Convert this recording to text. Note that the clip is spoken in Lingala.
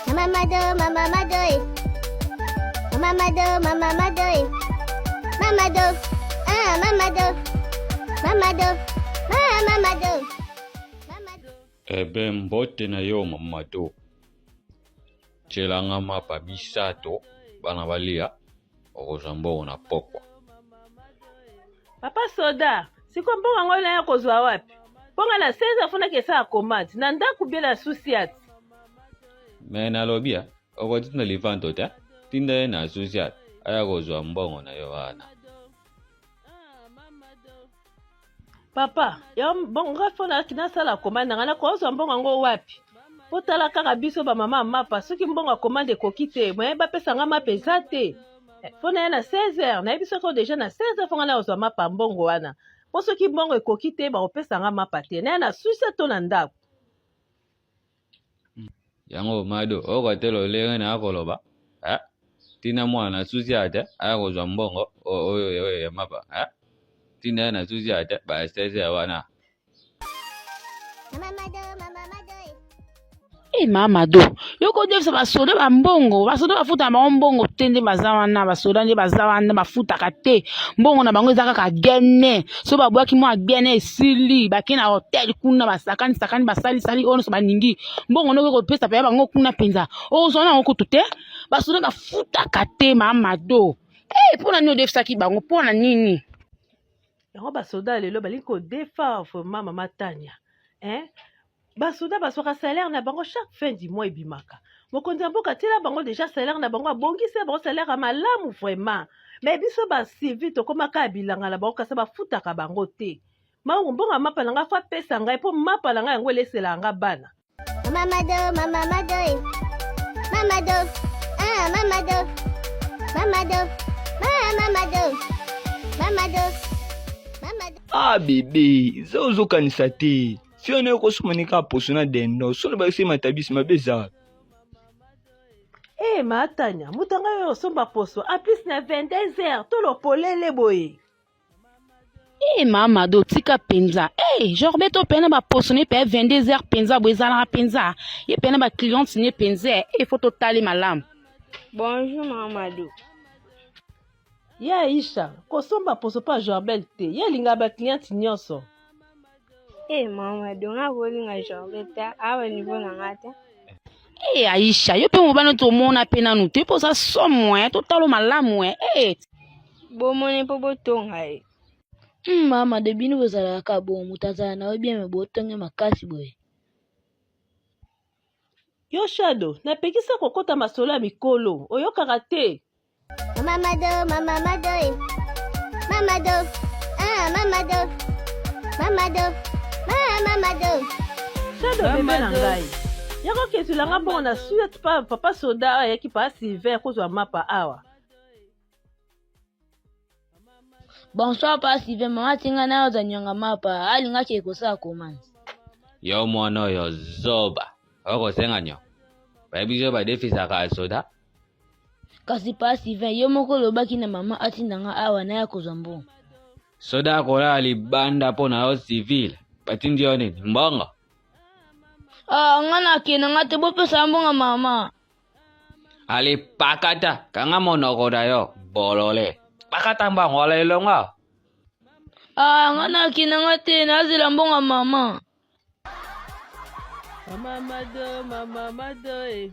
Mama Mado, Mama Mado, Mama Mado, Mama Mado, Mama Do, Mama Do, Mama Do, Mama Do, Mama Do. Ebe mbote na yo mamado. Chelanga mapa bisato bana balia okozambo na pokwa. Papa Soda, siko mbonga ngole ya kozwa wapi? Mbonga na 16 afuna kesa akomati na ndaku bila susiat. Mena lobia okotina livanto ta tinda na susiat aya kozwa mbongo na yo ana. Papa, ya mbonga fona kinasala komanda ngana kozwa mbonga ngo wapi? Potala kaka biso ba mama mapa soki mbonga komande kokite moye ba pesa nga mapeza te. Fona na 16h na biso ko déjà na 16h fonga na ozwa mapa mbongo wana. Po soki mbongo ekokite ba opesa nga mapa te na susa to na ndako. Yango mado okotelo lenge na akoloba. Tina mwana susi ate aya kozwa mbongo oyo ya mapa. Tina na susi ate ba sese wana. Mama Mado, Mama Mado. Mama do yoko devisa basoda bambongo basoda bafuta bango mbongo te nde baza wana basoda nde baza wana bafutaka te mbongo na bango eza kaka gene so babwaki mwa gene esili bake na hotel kuna basakani basali ono so baningi mbongo noko kopesa pe bango kuna penza ozwa na okutu te basoda bafutaka te mama do pona nini odefisaki bango pona nini Yango basoda lelo bali ko defa vraiment mama Tanya. Basoda baswaka salaire na bango chaque fin du mois ebimaka. Mokonzi mboka tila bango déjà salaire na bango abongisi bango salaire malamu vraiment. Mais biso ba civil to komaka bilanga na bango kasa bafutaka bango te. Maungu mbonga mapa na nga fa pesa ngai po mapa na nga yango lesela nga bana. Mama Mado, Mama Mado, Mama Do, Mama Do, Mama Do, Mama Do, Mama Do, Mama Do. Bébé, zo kanisa te. Si on est kosumanika posona dendo, so ba se matabisi mabeza. Matanya, mutanga yo somba poso, a plus na 22h, to lo polele boye. Mama do tika penza. Jorbe to pena ba posone pe 22h penza bwezala penza. Ye pena ba client ne penza. Faut totali malam. Bonjour Mamadou. Ya Aisha, ko somba poso pa Jorbel te. Ye linga ba client nyonso. Mamadou nga kolinga Jorbeta awa niveau na ngata. Aisha, yo pe mobano to mona pena nu te posa somo to talo malamu Bomone po botonga Mama de binu bozala ka bo mutazana na bien me botonge makasi boy. Yo Shadow, na pekisa kokota masolo ya mikolo. Oyokaka te. Mama Mado, Mama Mado, Mama Do, Mama Do, Mama Do, Mama Do. Shadow bebe na ngai. Yako kesula nga bongo na suet pa papa Soda ayaki pa Sylvain kozwa mapa awa. Bonsoir pas Sylvain, mama tinga na yo zanyanga mapa alinga ke kosa commande. Yo mwana yo zoba. Okosenga nyo. Babizo ba defisa ka soda. Kasi pas Sylvain, yo moko lobaki na mama atindanga awa na ya kozwa mbongo. Soda kola libanda pona yo civil. Patindi yo nini mbongo. Ngana kena ngate bopesa mbongo mama. Ali pakata kanga monoko da yo bolole. Pakata mbongo le longa. Ngana kena ngate nazela mbongo mama. Mama Mado, Mama Mado.